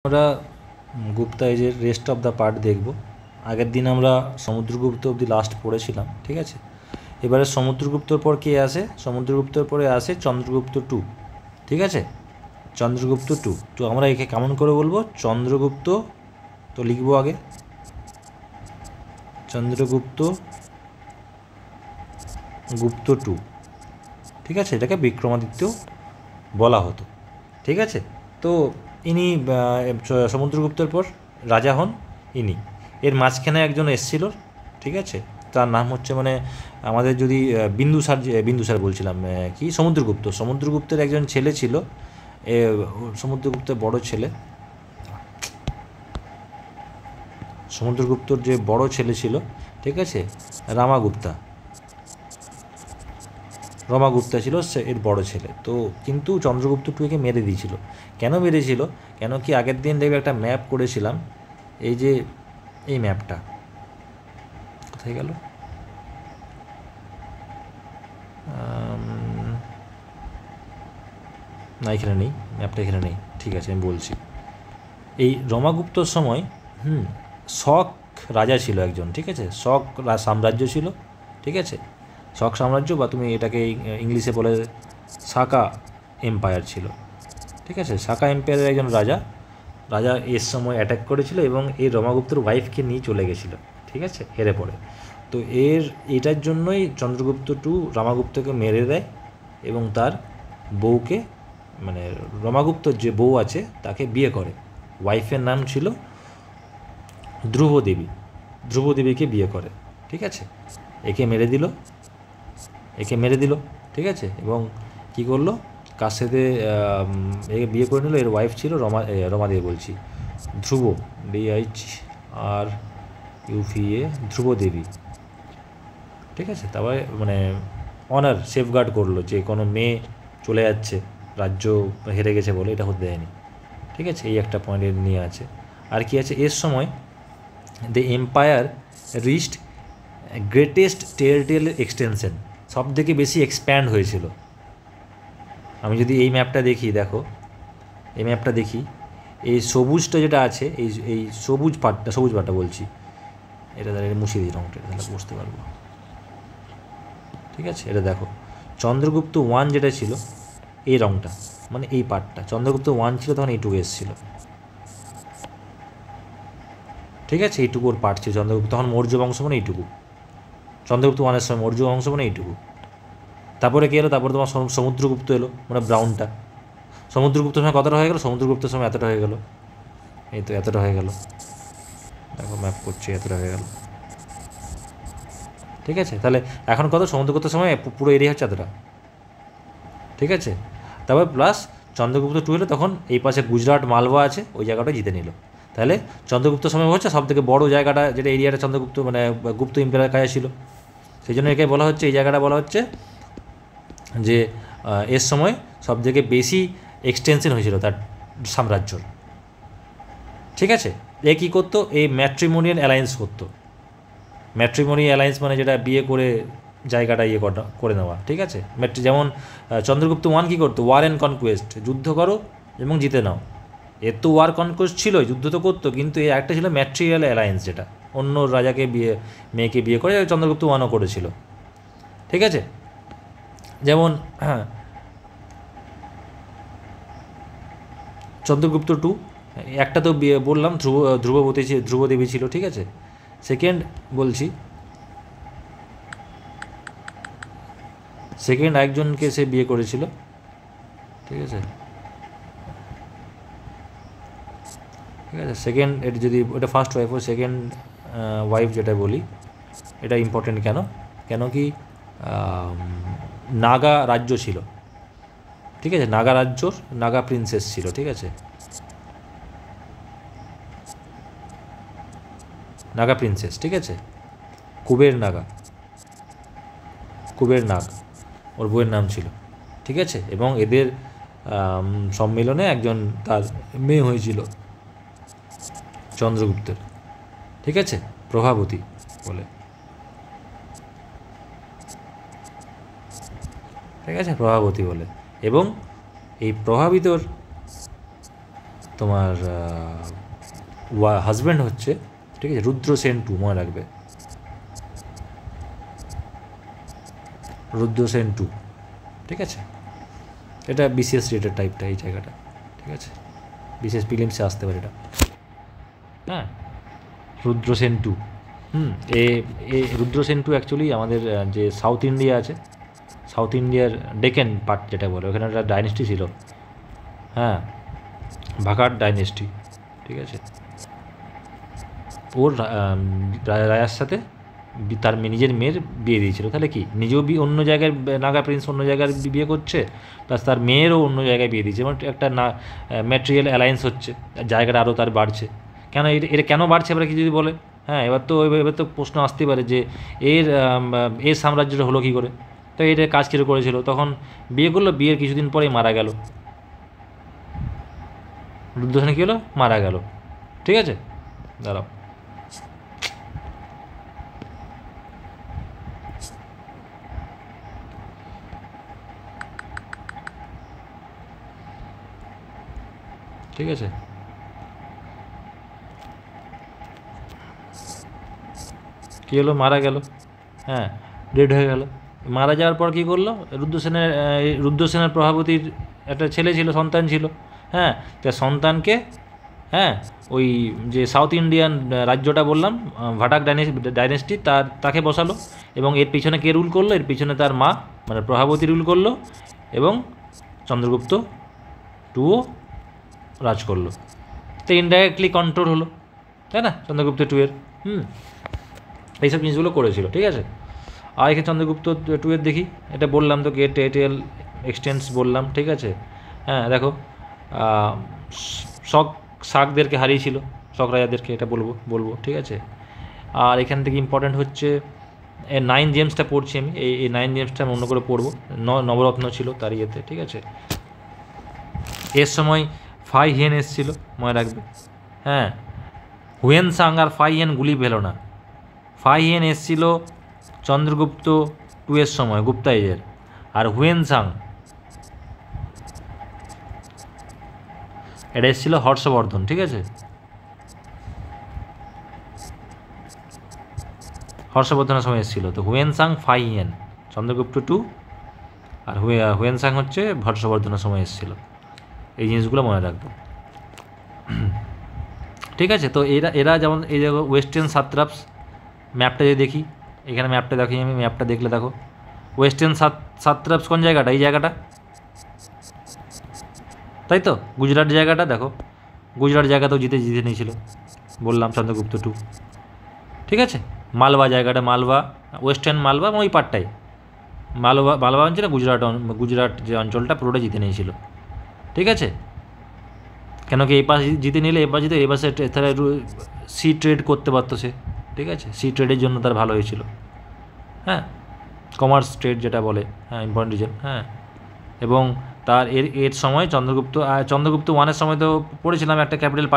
আমরা গুপ্তা এজের rest of the part দেখব। আগের দিন আমরা সমুদ্রগুপ্ত অবধি লাস্ট পড়েছিলাম, ঠিক আছে। এবারে সমুদ্রগুপ্তর পর কে আসে? সমুদ্রগুপ্তর পরে আসে চন্দ্রগুপ্ত টু, ঠিক আছে। চন্দ্রগুপ্ত টু। তো আমরা একে কেমন করে বলবো? চন্দ্রগুপ্ত, তো লিখবো আগে চন্দ্রগুপ্ত গুপ্ত টু, ঠিক আছে। এটাকে বিক্রমাদিত্য বলা হতো, ঠিক আছে। তো ইনি সমুদ্রগুপ্তের পর রাজা হন ইনি। এর মাঝখানে একজন এসছিল, ঠিক আছে। তার নাম হচ্ছে আমাদের যদি বিন্দুসার বলছিলাম, কি সমুদ্রগুপ্তের একজন ছেলে ছিল, সমুদ্রগুপ্তের বড় ছেলে, সমুদ্রগুপ্তর যে বড় ছেলে ছিল, ঠিক আছে, রমাগুপ্তা ছিল সে এর বড় ছেলে। তো কিন্তু চন্দ্রগুপ্ত টুকে মেরে দিয়েছিল। কেন মেরেছিল? কেন কি আগের দিন দেখবে একটা ম্যাপ করেছিলাম, এই যে এই ম্যাপটা কোথায় গেল? না, এখানে নেই, ম্যাপটা এখানে নেই, ঠিক আছে, আমি বলছি। এই রমাগুপ্তর সময় শক রাজা ছিল একজন, ঠিক আছে। শক সাম্রাজ্য ছিল, ঠিক আছে। শক সাম্রাজ্য, বা তুমি এটাকে ইংলিশে বলে সাকা এম্পায়ার ছিল, ঠিক আছে। সাকা এম্পায়ারের একজন রাজা এর সময় অ্যাটাক করেছিল এবং এই রমাগুপ্তর ওয়াইফকে নিয়ে চলে গেছিলো, ঠিক আছে, হেরে পড়ে। তো এটার জন্যই চন্দ্রগুপ্ত টু রমাগুপ্তকে মেরে দেয় এবং তার বউকে, রমাগুপ্তর যে বউ আছে তাকে বিয়ে করে। ওয়াইফের নাম ছিল ধ্রুবদেবীকে বিয়ে করে, ঠিক আছে। একে মেরে দিল, ঠিক আছে। এবং কি করলো, কার সাথে একে বিয়ে করে নিল? এর ওয়াইফ ছিল রমাদেবী বলছি, ধ্রুবদেবী, ঠিক আছে। তারপরে অনার সেফগার্ড করলো যে কোনো মেয়ে চলে যাচ্ছে রাজ্য হেরে গেছে বলে, এটা হতে দেয়নি, ঠিক আছে। এই একটা পয়েন্ট নিয়ে আছে। আর কি আছে? এর সময় the empire reached greatest territorial extension, সব থেকে বেশি এক্সপ্যান্ড হয়েছিল। আমি যদি এই ম্যাপটা দেখি, দেখো এই ম্যাপটা দেখি, এই সবুজটা যেটা আছে, এই সবুজ পাটটা বলছি, এটা তাহলে মুছিয়ে দিই রঙটা, তাহলে বুঝতে পারবো, ঠিক আছে। এটা দেখো, চন্দ্রগুপ্ত 1 যেটা ছিল, এই রঙটা এই পার্টটা চন্দ্রগুপ্ত 1 ছিল, তখন এইটুকু এসেছিল, ঠিক আছে। এইটুকু ওর পার্ট ছিল চন্দ্রগুপ্ত, তখন মৌর্য বংশ এইটুকু, চন্দ্রগুপ্ত 1-এর সময় মৌর্য বংশ এইটুকু। তারপরে কে এলো? তারপরে তোমার সমুদ্রগুপ্ত এলো, ব্রাউনটা। সমুদ্রগুপ্তের সময় কতটা হয়ে গেল? সমুদ্রগুপ্তের সময় এতটা হয়ে গেল, এই তো এতটা হয়ে গেল, দেখো ম্যাপ করছি, এতটা হয়ে গেল, ঠিক আছে। তাহলে এখন কত? সমুদ্রগুপ্তের সময় পুরো এরিয়া হচ্ছে এতটা, ঠিক আছে। তারপর প্লাস চন্দ্রগুপ্ত 2 এলো, তখন এই পাশে গুজরাট মালওয়া আছে, ওই জায়গাটা জিতে নিল। তাহলে চন্দ্রগুপ্ত সময় হচ্ছে সব থেকে বড়ো জায়গাটা, যেটা এরিয়াটা চন্দ্রগুপ্ত গুপ্ত এম্পায়ারের কাছে ছিল, সেই জন্য একে বলা হচ্ছে, এই জায়গাটা বলা হচ্ছে যে এর সময় সব থেকে বেশি এক্সটেনশন হয়েছিল তার সাম্রাজ্যর, ঠিক আছে। এ কী করতো? এই ম্যাট্রিমোনিয়াল অ্যালায়েন্স করতো। ম্যাট্রিমোনিয়াল অ্যালায়েন্স যেটা বিয়ে করে জায়গাটা করে নেওয়া, ঠিক আছে। যেমন চন্দ্রগুপ্ত 1 কী করতো? ওয়ার অ্যান্ড কনকোয়েস্ট, যুদ্ধ করো এবং জিতে নাও। এর তো ওয়ার কনকোয়েস্ট ছিল, যুদ্ধ তো করতো, কিন্তু এর একটা ছিল ম্যাট্রিয়াল অ্যালায়েন্স, যেটা অন্য রাজাকে মেয়েকে বিয়ে করে, চন্দ্রগুপ্ত 1ও করেছিল, ঠিক আছে। যেমন চন্দ্রগুপ্ত 2 একটা তো বিয়ে বললাম, ধ্রুবদেবী ছিল, ঠিক আছে। সেকেন্ড বলছি, সেকেন্ড একজনকে সে বিয়ে করেছিল, ঠিক আছে, ঠিক আছে। সেকেন্ড, এটা যদি এটা ফার্স্ট ওয়াইফ ও সেকেন্ড ওয়াইফ যেটা বলি, এটা ইম্পর্টেন্ট কেন কি নাগা রাজ্য ছিল, ঠিক আছে। নাগা প্রিন্সেস ছিল, ঠিক আছে, নাগা প্রিন্সেস, ঠিক আছে। কুবের নাগ ওর বইয়ের নাম ছিল, ঠিক আছে। এবং এদের সম্মেলনে একজন তার মেয়ে হয়েছিল চন্দ্রগুপ্তের, ঠিক আছে, প্রভাবতী বলে, ঠিক আছে, প্রভাবতী বলে। এবং এই তোমার হাজব্যান্ড হচ্ছে, ঠিক আছে, রুদ্রসেন টু, মনে রাখবে, রুদ্রসেন টু, ঠিক আছে। এটা বিসিএস রেটের টাইপটা, এই জায়গাটা, ঠিক আছে, বিশেষ প্রিলিমসে আসতে পারে এটা। হ্যাঁ, রুদ্রসেন টু। এ রুদ্রসেন টু অ্যাকচুয়ালি আমাদের যে সাউথ ইন্ডিয়া আছে, সাউথ ইন্ডিয়ার ডেকেন পার্ট যেটা বলে, ওখানে একটা ডাইনেস্টি ছিল, হ্যাঁ, ভাকার ডাইনেস্টি, ঠিক আছে। ওর রাজার সাথে তার নিজের মেয়ের বিয়ে দিয়েছিল, তাহলে কি নিজেও অন্য জায়গায়, নাগা প্রিন্স অন্য জায়গায় বিয়ে করছে, প্লাস তার মেয়েরও অন্য জায়গায় বিয়ে দিয়েছে, মানে একটা না ম্যাটেরিয়াল অ্যালায়েন্স হচ্ছে, জায়গাটা আরও তার বাড়ছে। কেন এটা কেন বাড়ছে এবার কি যদি বলে? হ্যাঁ, এবার তো প্রশ্ন আসতেই পারে যে এর সাম্রাজ্যটা হলো কী করে, তো এটা কাজ কেটে করেছিল, তখন বিয়ে করলো, বিয়ের কিছুদিন পরেই মারা গেল, রুদ্রসেন কী হলো, মারা গেল, ঠিক আছে। দাঁড়াও, ঠিক আছে, কী হলো, মারা গেল, হ্যাঁ, ডেড হয়ে গেল। মারা যাওয়ার পর কী করলো, রুদ্রসেনের প্রভাবতীর একটা ছেলে ছিল, সন্তান ছিল, হ্যাঁ, তার সন্তানকে, হ্যাঁ, ওই যে সাউথ ইন্ডিয়ান রাজ্যটা বললাম, ভাটাক ডাইনেস্টি, তাকে বসালো, এবং এর পিছনে কে রুল করলো, এর পিছনে তার মা মানে প্রভাবতী রুল করলো, এবং চন্দ্রগুপ্ত টুও রাজ করলো, তো ইনডাইরেক্টলি কন্ট্রোল হলো, তাই না, চন্দ্রগুপ্ত টুয়ের। এইসব জিনিসগুলো করেছিল, ঠিক আছে। আর এখানে চন্দ্রগুপ্ত টুয়ের দেখি, এটা বললাম তো, গেট টেরিটোরিয়াল এক্সটেন্স বললাম, ঠিক আছে। হ্যাঁ, দেখো, শাকদেরকে হারিয়েছিল, শক রাজাদেরকে, এটা বলবো, ঠিক আছে। আর এখান থেকে ইম্পর্ট্যান্ট হচ্ছে 9 জেমসটা পড়ছি আমি, এই 9 জেমসটা আমি অন্য করে পড়বো, নবরত্ন ছিল তার ইয়েতে, ঠিক আছে। এর সময় ফাই হিয়েন এসেছিল, মনে রাখবে, হ্যাঁ, হুয়েন সাং আর ফাই হিয়েন গুলি পেল না, ফাই হিয়েন এসেছিল চন্দ্রগুপ্ত টুয়ের সময়, গুপ্তা এজের, আর হুয়েন সাং এটা এসেছিল হর্ষবর্ধন, ঠিক আছে, হর্ষবর্ধনের সময় এসেছিল। তো Hiuen Tsang Fa Hien Chandragupta two, আর হুয়েন সাং হচ্ছে হর্ষবর্ধনের সময় এসেছিল, এই জিনিসগুলো মনে রাখবো, ঠিক আছে। তো এরা যেমন এই দেখো ওয়েস্টার্ন সাত্রাপস, ম্যাপটা যদি দেখি, এখানে ম্যাপটা দেখি আমি, ম্যাপটা দেখলে দেখো ওয়েস্টার্ন সাত্রাপস কোন জায়গাটা, এই জায়গাটা, তাই তো, গুজরাট জায়গাটা দেখো, গুজরাট জায়গাতেও জিতে নিয়েছিল, বললাম চন্দ্রগুপ্ত টু, ঠিক আছে। মালবা জায়গাটা, মালবা, ওয়েস্টার্ন মালবা, ওই পার্টটাই মালবা অঞ্চলে গুজরাট যে অঞ্চলটা পুরোটা জিতে নিয়েছিল, ঠিক আছে। কেন কি এই পাশ জিতে নিলে এ পাশে, এ পাশে তারা সি ট্রেড করতে পারতো সে, ঠিক আছে, সি ট্রেডের জন্য তার ভালো হয়েছিল, হ্যাঁ, কমার্স ট্রেড যেটা বলে, হ্যাঁ, ইম্পর্টেন্ট রিজন, হ্যাঁ। এবং তার এর সময় চন্দ্রগুপ্ত 1-এর সময় তো পড়েছিলাম, একটা ক্যাপিটাল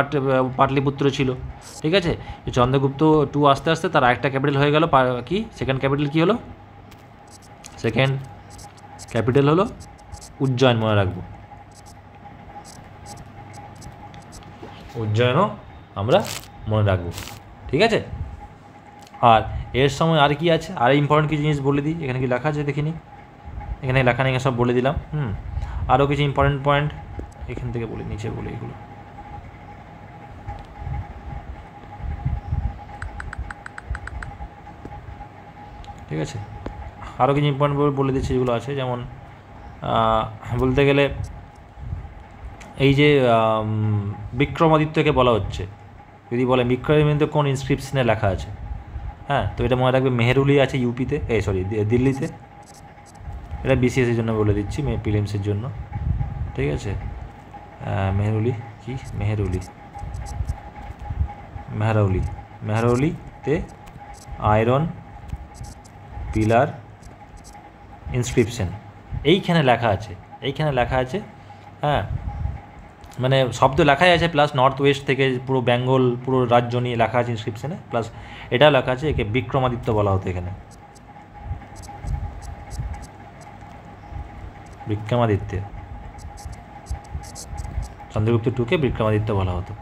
পাটলিপুত্র ছিল, ঠিক আছে। চন্দ্রগুপ্ত 2 আস্তে আস্তে তার একটা ক্যাপিটাল হয়ে গেল, কি সেকেন্ড ক্যাপিটাল কী হলো, সেকেন্ড ক্যাপিটাল হলো উজ্জয়ন, মনে রাখবো, উজ্জয়নও আমরা মনে রাখবো, ঠিক আছে। আর এর সময় আর কি আছে, আর ইম্পর্টেন্ট কিছু জিনিস বলে দিই, এখানে কি লেখা আছে দেখিনি, এখানে লেখা নেই, সব বলে দিলাম। আরও কিছু ইম্পর্টেন্ট পয়েন্ট এখান থেকে বলে, নিচে বলে এগুলো, ঠিক আছে। আরও কিছু ইম্পর্টেন্ট বলে দিচ্ছি যেগুলো আছে, যেমন বলতে গেলে এই যে বিক্রমাদিত্যকে বলা হচ্ছে, যদি বলে বিক্রমাদিত্য কোন ইনস্ক্রিপশনে লেখা আছে, হ্যাঁ, তো এটা মনে রাখবে মেহেরুলি আছে ইউপিতে, দিল্লিতে, এটা বিসিএসের জন্য বলে দিচ্ছি, প্রিলিমসের জন্য, ঠিক আছে। মেহরৌলিতে আয়রন পিলার ইনস্ক্রিপশন, এইখানে লেখা আছে, হ্যাঁ, মানে শব্দ লেখাই আছে, প্লাস নর্থ ওয়েস্ট থেকে পুরো বেঙ্গল পুরো রাজ্য নিয়ে লেখা আছে ইনস্ক্রিপশনে, প্লাস এটাও লেখা আছে, একে বিক্রমাদিত্য বলা হতো এখানে, বিক্রমাদিত্য, চন্দ্রগুপ্ত টুকে বিক্রমাদিত্য বলা হতো।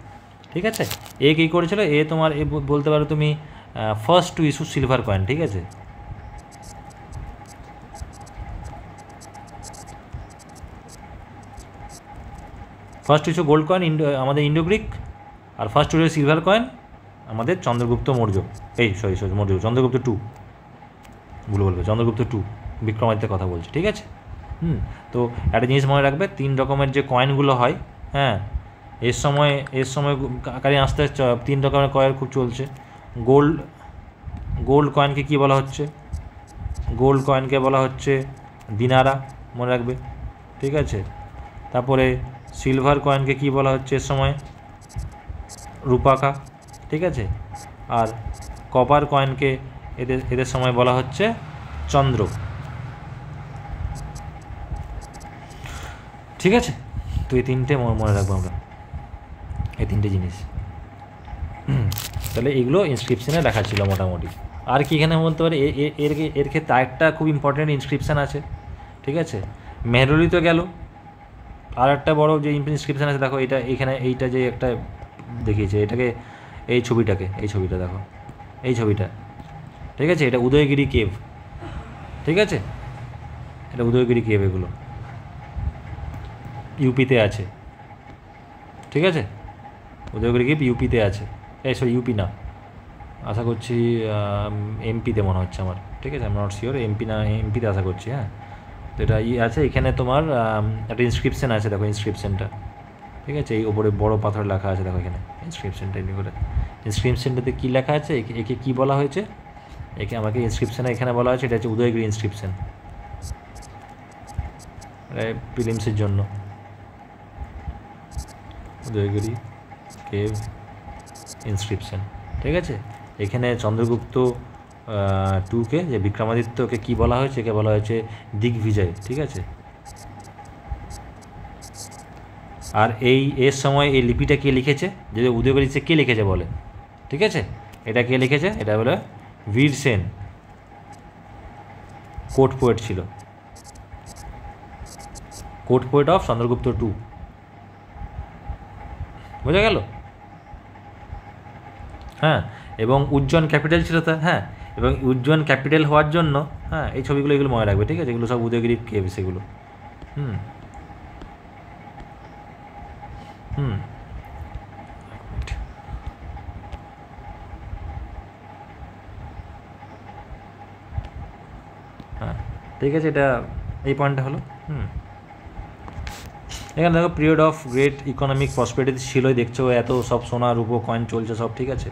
ঠিক আছে, এ কী করেছিল, এ তোমার এ বলতে পারো তুমি first to issue silver coin. ঠিক আছে, ফার্স্ট ইস্যু গোল্ড কয়েন আমাদের ইন্ডো গ্রিক, আর ফার্স্ট ইস্যু সিলভার কয়েন আমাদের চন্দ্রগুপ্ত মৌর্য, এই সরি মৌর্য, চন্দ্রগুপ্ত টু, ভুল বলবে, চন্দ্রগুপ্ত টু, বিক্রমাদিত্যের কথা বলছে। ঠিক আছে, তো একটা জিনিস মনে রাখবে, 3 রকমের যে কয়েনগুলো হয়, হ্যাঁ, এর সময় কারি আস্তে আস্তে 3 রকমের কয়েন খুব চলছে। গোল্ড কয়েনকে কী বলা হচ্ছে, গোল্ড কয়েনকে বলা হচ্ছে দিনারা, মনে রাখবে। ঠিক আছে, তারপরে সিলভার কয়েনকে কী বলা হচ্ছে এর সময়, রূপাকা। ঠিক আছে, আর কপার কয়েনকে এদের সময় বলা হচ্ছে চন্দ্র। ঠিক আছে, তো এই 3টে মনে রাখবো আমরা, এই 3টে জিনিস। তাহলে এগুলো ইনস্ক্রিপশানে লেখা ছিল মোটামুটি। আর কি এখানে বলতে পারি, এর ক্ষেত্রে আরেকটা খুব ইম্পর্টেন্ট ইনস্ক্রিপশান আছে। ঠিক আছে, মেহরলি তো গেল, আর একটা বড় যে ইনস্ক্রিপশান আছে দেখো, এখানে এইটা যে একটা দেখিয়েছে, এটাকে এই ছবিটা দেখো, এই ছবিটা। ঠিক আছে, এটা উদয়গিরি কেভ। ঠিক আছে, এটা উদয়গিরি কেভ, এগুলো ইউপিতে আছে। ঠিক আছে, উদয়গিরি কেভ ইউপিতে আছে, সরি ইউপি না, আশা করছি এমপিতে মনে হচ্ছে আমার। ঠিক আছে, আমি নট শিওর, এমপিতে আশা করছি। হ্যাঁ, তো এটা আছে, এখানে তোমার একটা ইনস্ক্রিপশান আছে, দেখো ইনস্ক্রিপশানটা। ঠিক আছে, এই ওপরে বড় পাথর লেখা আছে, দেখো এখানে ইনস্ক্রিপশানটা, এমনি করে ইনস্ক্রিপশানটাতে কী লেখা আছে, একে কী বলা হয়েছে, আমাকে ইনস্ক্রিপশানে এখানে বলা হয়েছে, এটা হচ্ছে উদয়গিরি ইনস্ক্রিপশান, প্রিলিমসের জন্য, উদয়গিরি কেভ ইনস্ক্রিপশান। ঠিক আছে, এখানে চন্দ্রগুপ্ত টুকে, যে বিক্রমাদিত্যকে কী বলা হয়েছে, একে বলা হয়েছে দিগ্বিজয়। ঠিক আছে, আর এর সময় এই লিপিটা কে লিখেছে, যে উদয়গিরি কে লিখেছে বলে। ঠিক আছে, এটা কে লিখেছে, এটা বলে বীর সেন, কোর্ট পোয়েট ছিল, court poet of Chandragupta two. বোঝা গেল? হ্যাঁ, এবং উজ্জয়ন ক্যাপিটাল ছিল তা, হ্যাঁ, এবং উজ্জয়ন ক্যাপিটাল হওয়ার জন্য, হ্যাঁ, এই ছবিগুলো এগুলো মনে রাখবে। ঠিক আছে, এগুলো সব উদয়গিরি কেভ, সেগুলো। হ্যাঁ, ঠিক আছে, এটা এই পয়েন্টটা হলো। এখানে দেখো period of great economic prosperity ছিলই, দেখছো এত সব সোনা রূপো কয়েন চলছে সব। ঠিক আছে,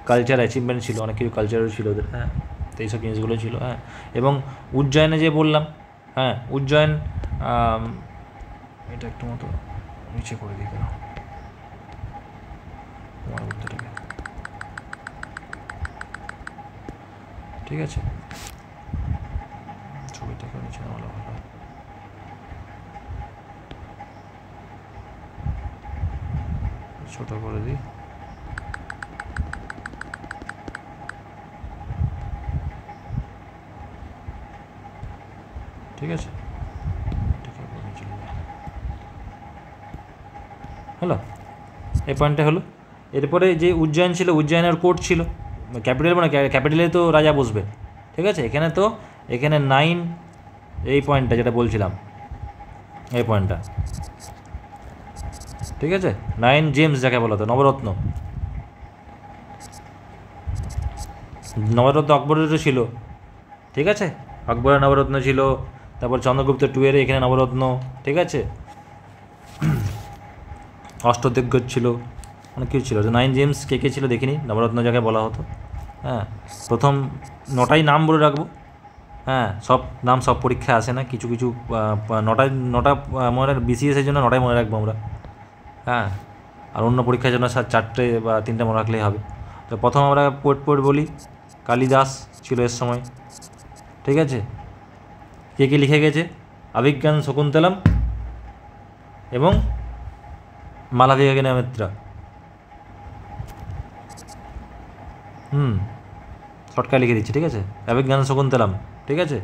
কালচার অ্যাচিভমেন্ট ছিল, অনেক কিছু কালচারও ছিল ওদের। হ্যাঁ, তো এইসব জিনিসগুলো ছিল। হ্যাঁ, এবং উজ্জয়নে যে বললাম, হ্যাঁ, উজ্জয়ন, এটা একটু মতো নিচে করে দিই কেন, তোমার উত্তরটাকে। ঠিক আছে, ছবিটাকে নিচে নামালে ভালো হয়। ছোট করে দিই। ঠিক আছে, হলো, এই পয়েন্টটা হলো। এরপরে যে উজ্জয়ন ছিল, উজ্জয়নের কোর্ট ছিল, ক্যাপিটাল, মানে ক্যাপিটালে তো রাজা বসবে। ঠিক আছে, এখানে 9, এই পয়েন্টটা যেটা বলছিলাম, এই পয়েন্টটা। ঠিক আছে, 9 জেমস যাকে বলা হতো, নবরত্ন আকবরেরও ছিল। ঠিক আছে, আকবরের নবরত্ন ছিল, তারপর চন্দ্রগুপ্ত টুয়ের এখানে নবরত্ন। ঠিক আছে, অষ্টদিগ্গজ ছিল, অনেক কিছু ছিল। 9 জেমস কে ছিল দেখিনি, নবরত্ন যাকে বলা হতো। হ্যাঁ, প্রথম 9টাই নাম বলে রাখবো। হ্যাঁ, সব নাম সব পরীক্ষায় আসে না, কিছু 9টা মনে রাখ, বিসিএসের জন্য 9টাই মনে রাখবো আমরা। হ্যাঁ, আর অন্য পরীক্ষার জন্য 4টে বা 3টে মনে রাখলেই হবে। তো প্রথম আমরা পোয়েট বলি, কালিদাস ছিল এর সময়। ঠিক আছে, কে লিখে গেছে, অভিজ্ঞান শকুন্তলম এবং মালবিকাগ্নিমিত্রা। শর্টকাট লিখে দিচ্ছি। ঠিক আছে, অভিজ্ঞান শকুন্তলম। ঠিক আছে,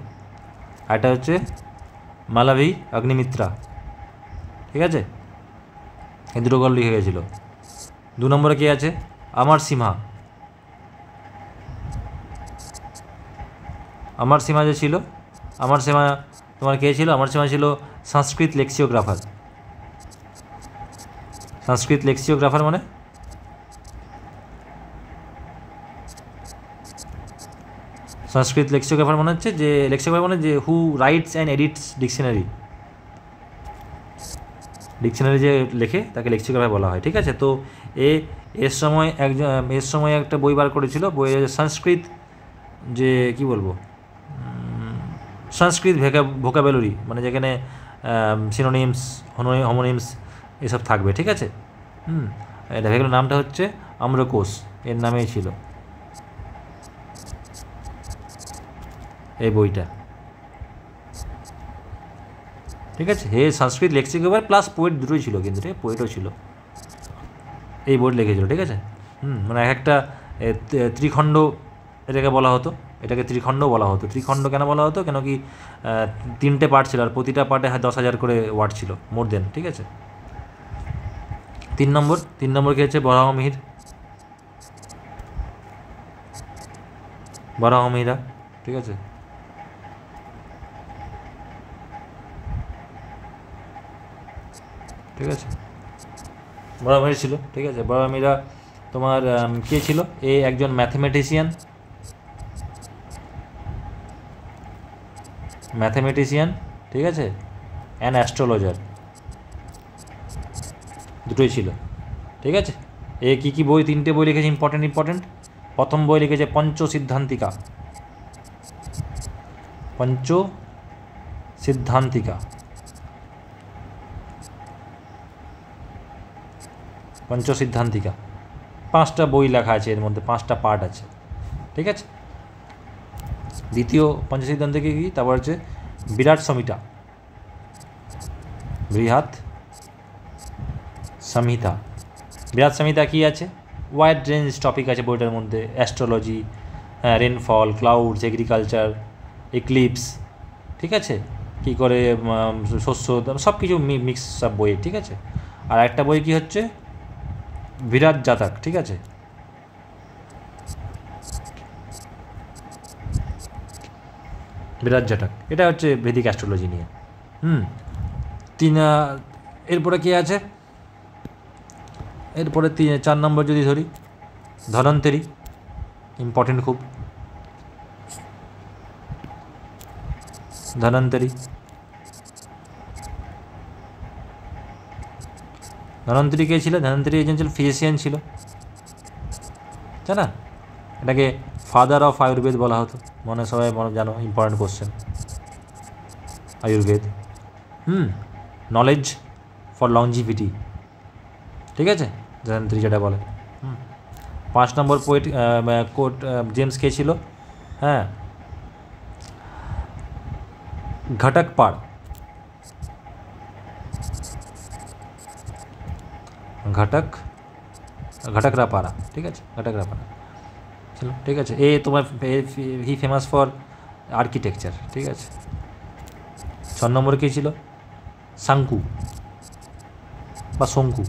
আর এটা হচ্ছে মালবী অগ্নিমিত্রা। ঠিক আছে, এই দুটো গল্প লিখে গেছিলো। 2 নম্বরে কে আছে? অমর সিমহা। অমর সিমহা যে ছিল, অমর সিমহা তোমার কে ছিল? অমর সিমহা ছিল সংস্কৃত লেক্সিওগ্রাফার। সংস্কৃত লেক্সিওগ্রাফার মানে সংস্কৃত লেক্সিওগ্রাফার মানে হচ্ছে যে লেক্সিওগ্রাফার মানে যে who writes and edits dictionary. Dictionary যে লেখে তাকে লেক্সিওগ্রাফার বলা হয়। ঠিক আছে, তো এর সময় একটা বই বার করেছিল, বইয়ের সংস্কৃত যে কি বলবো সংস্কৃত ভোকাবুলারি, মানে যেখানে সিনোনিমস হোমোনিমস এসব থাকবে। ঠিক আছে, এটা ভেগের নামটা হচ্ছে আম্রকোষ, এর নামেই ছিল এই বইটা। ঠিক আছে, হে সংস্কৃত লেক্সিওগ্রাফার প্লাস পোয়েট দুটোই ছিল, কিন্তু পোয়েটও ছিল, এই বই লিখেছিল। ঠিক আছে, মানে একটা ত্রিখণ্ড এটাকে বলা হতো, এটাকে ত্রিখণ্ড বলা হতো। ত্রিখণ্ড কেন বলা হতো? কেন কি 3টে পার্ট ছিল, আর প্রতিটা পার্টে 10,000 করে ওয়ার্ড ছিল, মোর দেন। ঠিক আছে, 3 নম্বর কি হচ্ছে? বরাহমিহির। বরাহমিহিরা। ঠিক আছে, ঠিক আছে, বরাহমিহির ছিল। ঠিক আছে, বরাহমিহিরা তোমার কে ছিল? এ একজন ম্যাথমেটিশিয়ান, ঠিক আছে, অ্যান্ড অ্যাস্ট্রোলজার, দুটোই ছিল। ঠিক আছে, এ কী বই? 3টে বই লিখেছে, ইম্পর্টেন্ট। প্রথম বই লিখেছে পঞ্চসিদ্ধান্তিকা। পঞ্চসিদ্ধান্তিকা 5টা বই লেখা আছে, এর মধ্যে 5টা পার্ট আছে। ঠিক আছে, দ্বিতীয় পঞ্চসিদ্ধান্তিকা কি? তারপর হচ্ছে বিরাট সংহিতা, বৃহৎ সংহিতা। বিরাট সংহিতা কী আছে? ওয়াইড রেঞ্জ টপিক আছে বইটার মধ্যে, astrology, rainfall, clouds, agriculture, eclipse. ঠিক আছে, কী করে শস্য, সব কিছু মিক্স সব বই। ঠিক আছে, আর একটা বই কি হচ্ছে বিরাট জাতক। ঠিক আছে, বিরাট জাতক, এটা হচ্ছে ভেদিক অ্যাস্ট্রোলজি নিয়ে। এরপরে কে আছে? এরপরে 4 নম্বর যদি ধরি, ধনন্তেরি, ইম্পর্টেন্ট খুব। ধনন্তেরি কে ছিল? ধনন্তেরি একজন ছিল ফিজিশিয়ান ছিল, তাই না? এটাকে ফাদার অফ আয়ুর্বেদ বলা হতো, সবাই জানো, important question. Ayurveda, knowledge for longevity. ঠিক আছে, ধনন্তেরি যেটা বলে। 5 নম্বর পোয়েট জেমস কে ছিল? হ্যাঁ, ঘটকপাড়। ঘটকরাপাড়া। ঠিক আছে, ঘটকরাপাড়া। চলো, ঠিক আছে, তোমার হি ফেমাস ফর আর্কিটেকচার। ঠিক আছে, 6 নম্বরে কী ছিল? শঙ্কু বা শঙ্কু।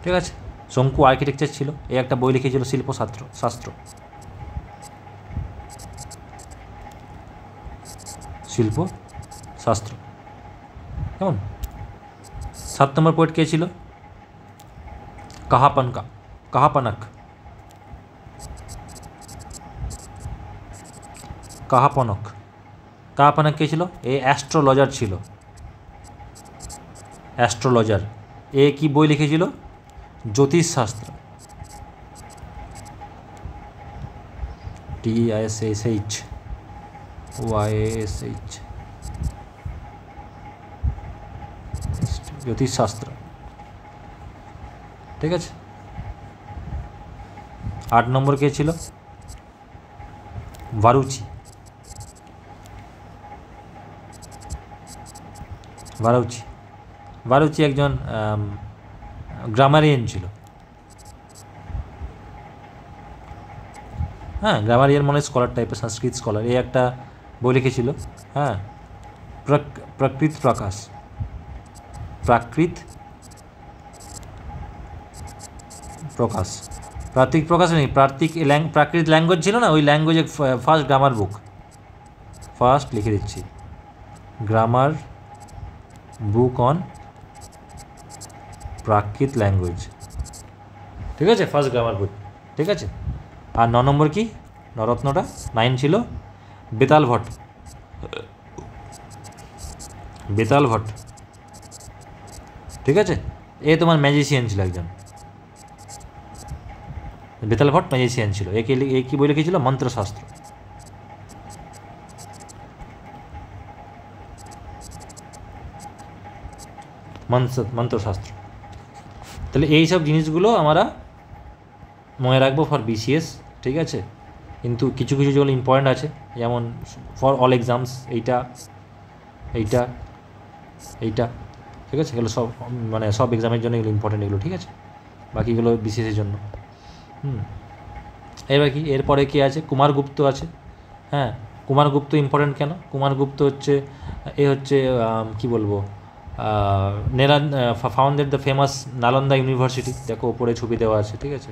ঠিক আছে, শঙ্কু আর্কিটেকচার ছিল। একটা বই লিখেছিল শিল্পশাস্ত্র। কেমন? 7 নম্বর পোয়েট কে ছিল? কাহাপানক কে ছিল? অ্যাস্ট্রোলজার ছিল। কি বই লিখেছিল? জ্যোতিষশাস্ত্র। TISSH জ্যোতিষশাস্ত্র। ঠিক আছে, 8 নম্বর কে ছিল? বারুচি একজন গ্রামারিয়ান ছিল। হ্যাঁ, গ্রামারিয়ান মানে স্কলার টাইপের, সংস্কৃত স্কলার। একটা বই লিখেছিল, হ্যাঁ, প্রাকৃত প্রকাশ, প্রাকৃতিক প্রকাশ নেই, প্রাকৃত ল্যাঙ্গুয়েজ ছিল না, ওই ল্যাঙ্গুয়েজে ফার্স্ট গ্রামার বুক, ফার্স্ট লিখে দিচ্ছি grammar book on Prakrit language, ঠিক আছে, ফার্স্ট গ্রামার বুক, ঠিক আছে। আর 9 নম্বর কি নরত্নটা 9 ছিল বেতাল ভট্ট, বেতাল ভট্ট, ঠিক আছে। এ তোমার ম্যাজিশিয়ান ছিল একজন, বেতাল ভট্ট ম্যাজিশিয়ান ছিল। এ কি বই লিখেছিল? মন্ত্রশাস্ত্র, মন্ত্রশাস্ত্র। তাহলে এই সব জিনিসগুলো আমরা মনে রাখবো ফর বিসিএস, ঠিক আছে। কিন্তু কিছু কিছু যেগুলো ইম্পর্ট্যান্ট আছে, যেমন ফর অল এক্সামস এইটা এইটা এইটা, ঠিক আছে, এগুলো সব মানে সব এক্সামের জন্য এগুলো ইম্পর্ট্যান্ট, এগুলো ঠিক আছে। বাকিগুলো বিসিএসের জন্য। এবার কি এরপরে কি আছে? কুমারগুপ্ত আছে, হ্যাঁ। কুমারগুপ্ত ইম্পর্ট্যান্ট কেন? কুমারগুপ্ত হচ্ছে কি বলবো, founded the famous Nalanda university. দেখো ওপরে ছবি দেওয়া আছে, ঠিক আছে।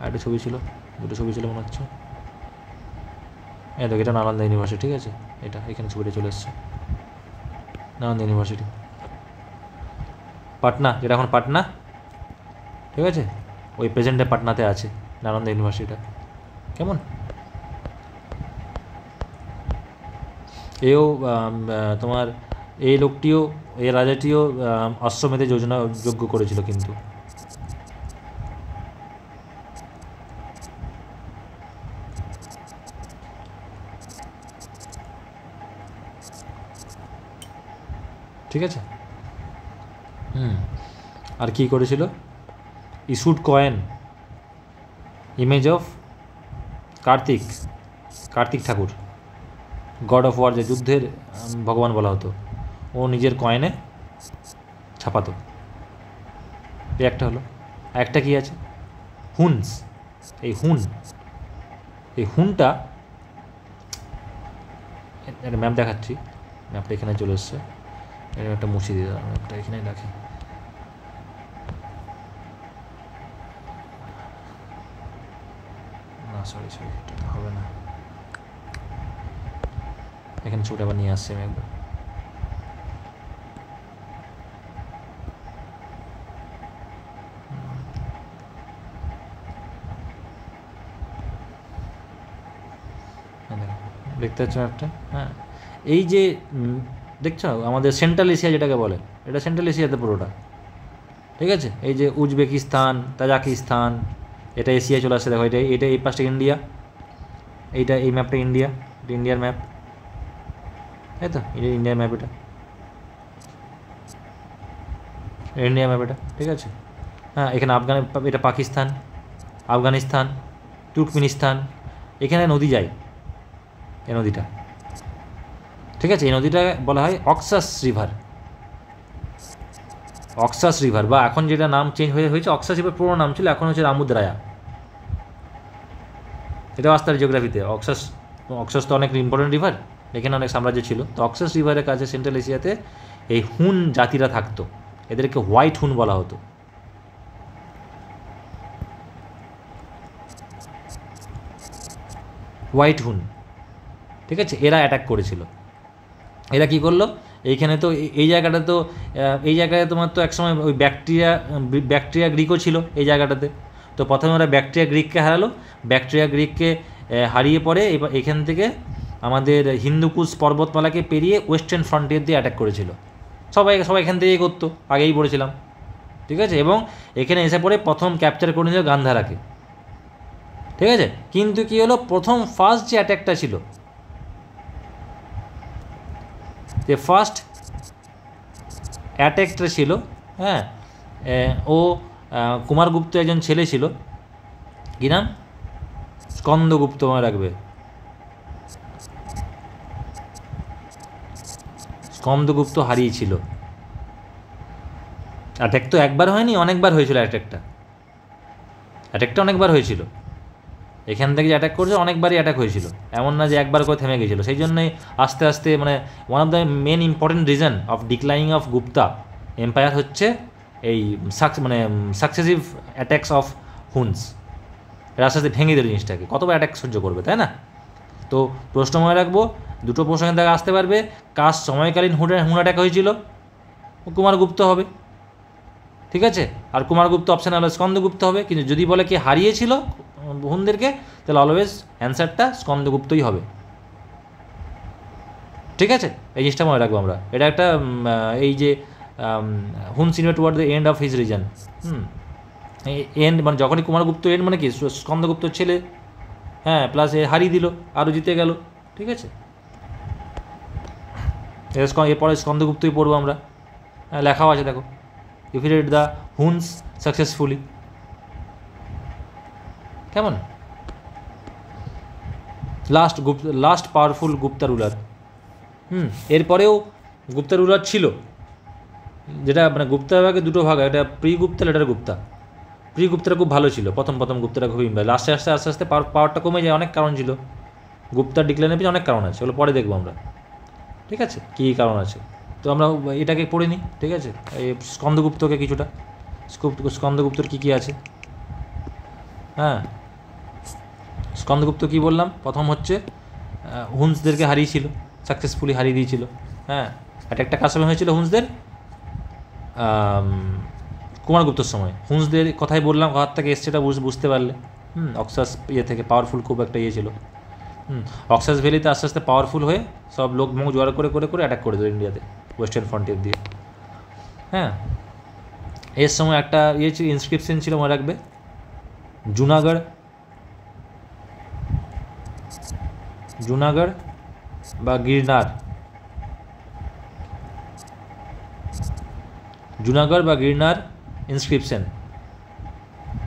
একটা ছবি ছিল, দুটো ছবি ছিল মনে হচ্ছে। দেখো এটা নালন্দা ইউনিভার্সিটি, ঠিক আছে। এটা এখানে ছবিটা চলে এসছে, নালন্দা ইউনিভার্সিটি। পাটনা, যেটা এখন পাটনা, ঠিক আছে, ওই প্রেজেন্টে পাটনাতে আছে নালন্দা ইউনিভার্সিটিটা। কেমন? এও তোমার এই লোকটিও, এই রাজাটিও অশ্বমেধে যোজনা যজ্ঞ করেছিল কিন্তু। ঠিক আছে। আর কি করেছিল? Issued coin image of Kartik Thakur, god of war, যে যুদ্ধের ভগবান বলা হতো, ও নিজের কয়েনে ছাপাতো। এই একটা হলো। একটা কি আছে? হুনস। এই হুনটা একটা ম্যাপ দেখাচ্ছি, ম্যাপটা এখানে চলে এসছে। এর একটা মুছে দিয়ে দাও, ম্যাপটা এখানেই রাখি। না সরি এটা হবে না, এখানে ছবিটা আবার নিয়ে আসছি আমি একবার। দেখতে পাচ্ছ ম্যাপটা? হ্যাঁ, এই যে দেখছো আমাদের সেন্ট্রাল এশিয়া যেটাকে বলে, এটা সেন্ট্রাল এশিয়াতে পুরোটা, ঠিক আছে। এই যে উজবেকিস্তান, তাজাকিস্তান, এটা এশিয়ায় চলে আসছে। দেখো এটা এই পাশটা ইন্ডিয়া, এই ম্যাপটা ইন্ডিয়া, এটা ইন্ডিয়ার ম্যাপ, তাই তো, ইন্ডিয়ার ম্যাপ, এটা ইন্ডিয়া ম্যাপ, এটা ঠিক আছে। হ্যাঁ, এখানে এটা পাকিস্তান, আফগানিস্তান, তুর্কমেনিস্তান, এখানে নদী যায়, এই নদীটা, ঠিক আছে। এই নদীটা বলা হয় অক্সাস রিভার, বা এখন যেটা নাম চেঞ্জ হয়েছে অক্সাস রিভার, পুরো নাম ছিল, এখন হচ্ছে রামুদ্রায়া। এটাও আসতে পারে জিওগ্রাফিতে। অক্সাস তো অনেক ইম্পর্টেন্ট রিভার, এখানে অনেক সাম্রাজ্য ছিল। তো অক্সাস রিভারের কাছে সেন্ট্রাল এশিয়াতে এই হুন জাতিরা থাকতো, এদেরকে হোয়াইট হুন বলা হতো। হোয়াইট হুন, ঠিক আছে। এরা অ্যাটাক করেছিল। এরা কি করলো? এইখানে তো এই জায়গায় তোমার তো একসময় ওই ব্যাকট্রিয়া গ্রিকও ছিল এই জায়গাটাতে। তো প্রথমে ওরা ব্যাকট্রিয়া গ্রিককে হারিয়ে পরে এখান থেকে আমাদের হিন্দুকুশ পর্বতমালাকে পেরিয়ে ওয়েস্টার্ন ফ্রন্টিয়ার দিয়ে অ্যাটাক করেছিল। সবাই এখান থেকেই করতো, আগেই বলেছিলাম, ঠিক আছে। এবং এখানে এসে পরে প্রথম ক্যাপচার করে নিল গান্ধারাকে, ঠিক আছে। কিন্তু কী হলো, ফার্স্ট যে অ্যাটাকটা ছিল, যে ফার্স্ট অ্যাটাকটা ছিল, হ্যাঁ, ও কুমারগুপ্ত একজন ছেলে ছিল, কী নাম? স্কন্দগুপ্ত, মনে রাখবে। স্কন্দগুপ্ত হারিয়েছিল। অ্যাটাক তো একবার হয়নি, অনেকবার হয়েছিল অ্যাটাকটা অনেকবার হয়েছিল। এখান থেকে যে অ্যাটাক করেছে অনেকবারই অ্যাটাক হয়েছিল, এমন না যে একবার করে থেমে গেছিলো। সেই জন্যই আস্তে আস্তে মানে one of the main important reason of declining of Gupta empire হচ্ছে এই মানে সাকসেসিভ অ্যাট্যাকস অফ হুনস, এরা আস্তে আস্তে ভেঙে দিল জিনিসটাকে, কতবার অ্যাট্যাক সহ্য করবে, তাই না? তো প্রশ্ন মনে রাখবো, দুটো প্রশ্ন এখান থেকে আসতে পারবে, কার সময়কালীন হুন অ্যাটাক হয়েছিল, কুমারগুপ্ত হবে, ঠিক আছে? আর কুমারগুপ্ত অপশান হলো স্কন্দগুপ্ত হবে, কিন্তু যদি বলে কি হারিয়েছিল হুনদেরকে, তাহলে অলওয়েজ অ্যান্সারটা স্কন্দগুপ্তই হবে, ঠিক আছে? এই জিনিসটা মনে রাখবো আমরা। এটা একটা এই যে Hun senior toward the end of his reign, and মানে যখনই কুমারগুপ্ত এন্ড মানে কি স্কন্দগুপ্তর ছেলে, হ্যাঁ, প্লাস এ হারিয়ে দিল, আরও জিতে গেল, ঠিক আছে? এরপরে স্কন্দগুপ্তই পড়বো আমরা, লেখাও আছে দেখো, ডিফিটেড দ্য হুনস সাকসেসফুলি, কেমন? Last powerful Gupta ruler. এরপরেও গুপ্তা রুলার ছিল, যেটা মানে গুপ্তা বিভাগে দুটো ভাগ, একটা pre Gupta, later Gupta. Pre গুপ্তাটা খুব ভালো ছিল, প্রথম গুপ্তাটা খুবই লাস্টে আস্তে আস্তে আস্তে পাওয়ারটা কমে যায়, অনেক কারণ ছিল, গুপ্তার ডিক্লাইনের পিছনে অনেক কারণ আছে, ওগুলো পরে দেখবো আমরা, ঠিক আছে, কী কারণ আছে। তো আমরা এটাকে পড়ে নিই, ঠিক আছে? এই স্কন্দগুপ্তকে কিছুটা, স্কন্দগুপ্তর কী কী আছে, হ্যাঁ, স্কন্দগুপ্ত কী বললাম, প্রথম হচ্ছে হুনসদেরকে হারিয়েছিল, সাকসেসফুলি হারিয়ে দিয়েছিল, হ্যাঁ। একটা কার সময় হয়েছিল হুনসদের, কুমারগুপ্তর সময়। হুনসদের কথাই বললাম, ঘর থেকে এসছে, এটা বুঝতে পারলে, অক্সাস ইয়ে থেকে পাওয়ারফুল খুব একটা ইয়ে ছিল, অক্সাস ভ্যালিতে আস্তে আস্তে পাওয়ারফুল হয়ে সব লোক মুখ জোয়ার করে করে করে অ্যাটাক করে দিল ইন্ডিয়াতে, ওয়েস্টার্ন ফ্রন্টিয়ার দিয়ে, হ্যাঁ। এর সময় একটা ইয়ে ছিল, ইনস্ক্রিপশন ছিল, মনে রাখবে, জুনাগড় বা গিরনার, জুনাগড় বা গিরনার ইনস্ক্রিপশন,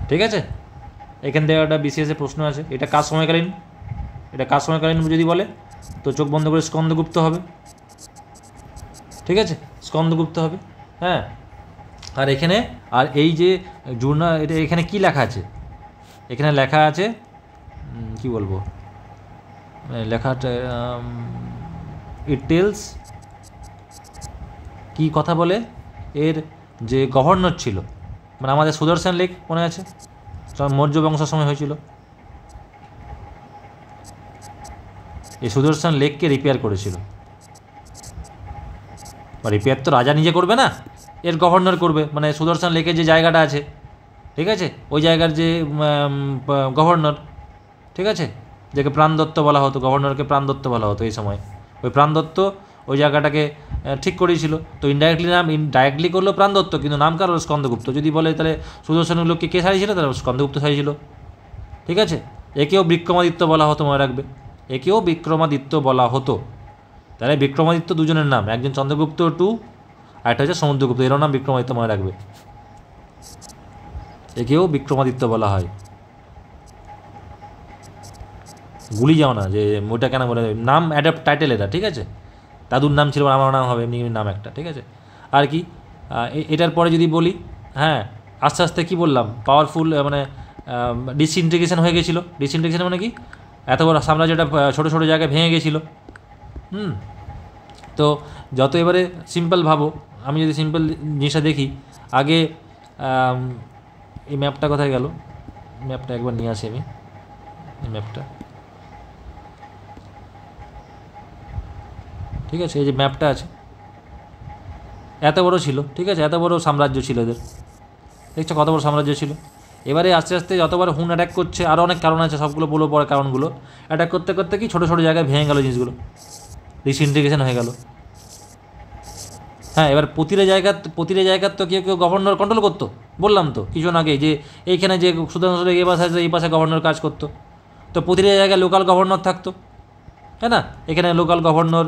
ঠিক আছে? এখান থেকে একটা বিসিএসে প্রশ্ন আছে, এটা কার সময়কালীন, যদি বলে তো চোখ বন্ধ করে স্কন্দগুপ্ত হবে, ঠিক আছে? স্কন্দগুপ্ত হবে, হ্যাঁ। আর এখানে আর এই যে এটা এখানে কি লেখা আছে, এখানে লেখা আছে কি বলবো, লেখাটা ইট টেলস, কি কথা বলে, এর যে গভর্নর ছিল, মানে আমাদের সুদর্শন লেক মনে আছে, মৌর্য বংশের সময় হয়েছিল, এই সুদর্শন লেককে রিপেয়ার করেছিল, বা রিপেয়ার তো রাজা নিজে করবে না, এর গভর্নর করবে, মানে সুদর্শন লেকের যে জায়গাটা আছে, ঠিক আছে, ওই জায়গার যে গভর্নর, ঠিক আছে, যাকে প্রাণদত্ত বলা হতো, গভর্নরকে প্রাণদত্ত বলা হতো এই সময়, ওই প্রাণদত্ত ওই জায়গাটাকে ঠিক করেছিল। তো ডাইরেক্টলি করলো প্রাণদত্ত, কিন্তু নাম কার হলো স্কন্দগুপ্ত। যদি বলে তাহলে সুদর্শনের লোককে কে সারিয়েছিল, তাহলে স্কন্দগুপ্ত সারিয়েছিল, ঠিক আছে? একেও বিক্রমাদিত্য বলা হতো, মনে রাখবে, একেও বিক্রমাদিত্য বলা হতো। তাহলে বিক্রমাদিত্য দুজনের নাম, একজন চন্দ্রগুপ্ত টু, আর একটা হচ্ছে সমুদ্রগুপ্ত, এরও নাম বিক্রমাদিত্য, মনে রাখবে, একেও বিক্রমাদিত্য বলা হয়। ভুলি যাও না যে ওইটা কেন বলে, নাম অ্যাডাপ্ট টাইটেল এটা, ঠিক আছে? দাদুর নাম ছিল, আমার নাম হবে, এমনি নাম একটা, ঠিক আছে? আর কি এটার পরে যদি বলি, হ্যাঁ, আস্তে আস্তে কী বললাম, পাওয়ারফুল মানে ডিসইন্টিগ্রেশন হয়ে গেছিলো। ডিসইন্টিগ্রেশন মানে কি, এত বড় সাম্রাজ্যটা ছোটো ছোটো জায়গায় ভেঙে গেছিলো, তো যত এবারে সিম্পল ভাবো, আমি যদি সিম্পল জিনিসটা দেখি, আগে এই ম্যাপটা কোথায় গেল, ম্যাপটা একবার নিয়ে আসি আমি, এই ম্যাপটা, ঠিক আছে, এই যে ম্যাপটা আছে, এত বড় ছিল, ঠিক আছে, এত বড় সাম্রাজ্য ছিল এদের, দেখছো কত বড় সাম্রাজ্য ছিল। এবারে আস্তে আস্তে যতবার হুন অ্যাটাক করছে, আরও অনেক কারণ আছে, সবগুলো বলবো পরে কারণগুলো, অ্যাটাক করতে করতে কি ছোটো ছোটো জায়গায় ভেঙে গেল জিনিসগুলো, ডিসইন্টিগ্রেশন হয়ে গেল, হ্যাঁ। এবার প্রতিটা জায়গার তো কেউ গভর্নর কন্ট্রোল করতো, বললাম তো কিছুক্ষণ আগে যে এইখানে যে সুদর্শন এই পাশে আছে, এই পাশে গভর্নর কাজ করতো, তো প্রতিটা জায়গায় লোকাল গভর্নর থাকতো, তাই না? এখানে লোকাল গভর্নর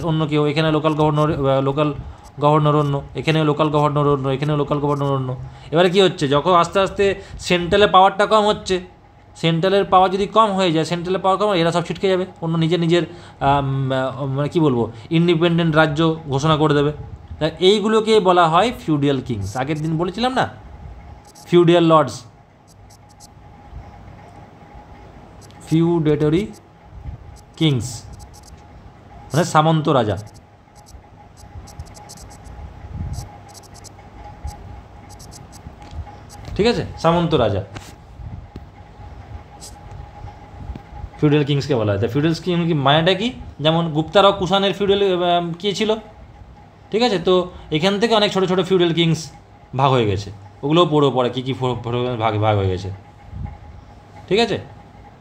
অন্য কেউ, এখানে লোকাল গভর্নর অন্য, এখানেও লোকাল গভর্নর অন্য, এখানেও লোকাল গভর্নর অন্য। এবারে কী হচ্ছে, যখন আস্তে আস্তে সেন্ট্রালের পাওয়ারটা কম হচ্ছে, সেন্ট্রালের পাওয়ার যদি কম হয়ে যায়, সেন্ট্রালের পাওয়ার কম, এরা সব ছিটকে যাবে, অন্য নিজের মানে কী বলবো, ইন্ডিপেন্ডেন্ট রাজ্য ঘোষণা করে দেবে। এইগুলোকে বলা হয় ফিউডিয়াল কিংস। আগের দিন বলেছিলাম না, ফিউডিয়াল লর্ডস, ফিউডেটরি কিংস মানে সামন্ত রাজা। ঠিক আছে, সামন্ত রাজা, ফিউডাল কিংসকে বলা হয়। তা ফিউডাল কিং কি মানেটা কি? যেমন গুপ্তারা কুষাণের ফিউডাল কী ছিল, ঠিক আছে। তো এখান থেকে অনেক ছোটো ছোটো ফিউডাল কিংস ভাগ হয়ে গেছে, ওগুলোও পড়েও পড়ে কী কী ভাগ ভাগ হয়ে গেছে, ঠিক আছে।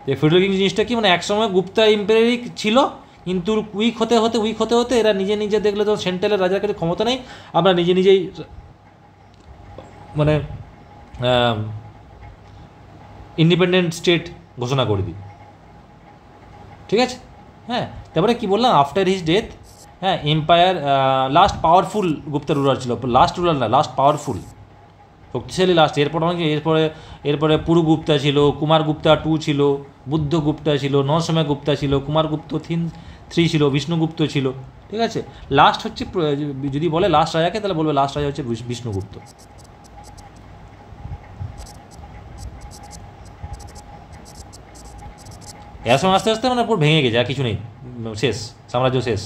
তো ফিউডাল কিংস জিনিসটা কি, মানে একসময় গুপ্তা এম্পায়ারই ছিল, কিন্তু উইক হতে হতে এরা নিজে নিজে দেখলে তো সেন্ট্রালের রাজার কাছে ক্ষমতা নেই, আমরা নিজে নিজেই মানে ইন্ডিপেন্ডেন্ট স্টেট ঘোষণা করে দিই, ঠিক আছে। হ্যাঁ, তারপরে কি বললাম, আফটার হিজ ডেথ, হ্যাঁ, empire last powerful Gupta ruler ছিল, লাস্ট রুলার না, লাস্ট পাওয়ারফুল, শক্তিশালী লাস্ট। এরপর অনেক এরপরে পুরুগুপ্তা ছিল, কুমারগুপ্তা 2 ছিল, বুদ্ধগুপ্তা ছিল, নরসময় গুপ্তা ছিল, কুমারগুপ্ত 3 ছিল, বিষ্ণুগুপ্ত ছিল, ঠিক আছে। লাস্ট হচ্ছে, যদি বলে লাস্ট রাজাকে, তাহলে বলবে লাস্ট রাজা হচ্ছে বিষ্ণুগুপ্ত। এর সময় আস্তে আস্তে মানে পুরো ভেঙে গেছে, আর কিছু নেই, শেষ, সাম্রাজ্য শেষ,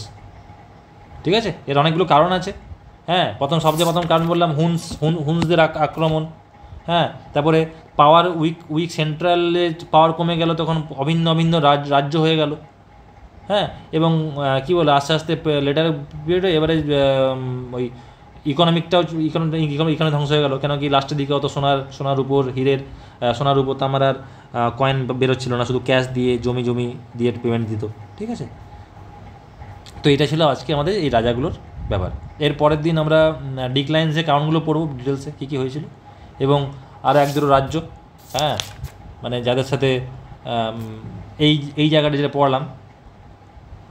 ঠিক আছে। এর অনেকগুলো কারণ আছে, হ্যাঁ। সবচেয়ে প্রথম কারণ বললাম হুনসদের আক্রমণ, হ্যাঁ। তারপরে পাওয়ার উইক সেন্ট্রালে পাওয়ার কমে গেল, তখন অভিন্ন অভিন্ন রাজ্য হয়ে গেল, হ্যাঁ। এবং কী বলে, আস্তে আস্তে লেটার পিরিয়ডে এবারে ওই ইকোনমিকটাও ইকোনমি ধ্বংস হয়ে গেল, কেন কি লাস্টের দিকে অত সোনার উপর সোনার উপর তামার কয়েন বেরোচ্ছিল না, শুধু ক্যাশ দিয়ে জমি দিয়ে পেমেন্ট দিত, ঠিক আছে। তো এটা ছিল আজকে আমাদের এই রাজাগুলোর ব্যাপার। এর পরের দিন আমরা ডিক্লাইন্সের কারণগুলো পড়ব ডিটেলসে, কী কী হয়েছিল, এবং আরও 1-2 রাজ্য, হ্যাঁ, মানে যাদের সাথে এই জায়গাটা যেটা পড়লাম,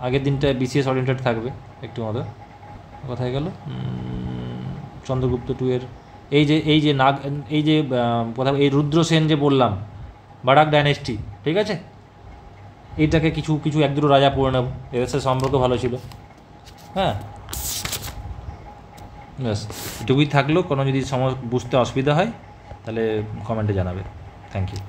আগের দিনটা বিসিএস ওরিয়েন্টেড থাকবে একটু মতো। কোথায় গেল চন্দ্রগুপ্ত 2 এর এই যে কোথাও এই রুদ্রসেন যে বললাম, বারাক ডাইনেস্টি, ঠিক আছে। এইটাকে কিছু 1-2 রাজা পড়ে নেব, এদের সাথে সম্পর্ক ভালো ছিল, হ্যাঁ। ব্যাস এটুকুই থাকলো। কোনো যদি বুঝতে অসুবিধা হয় তাহলে কমেন্টে জানাবে। Thank you.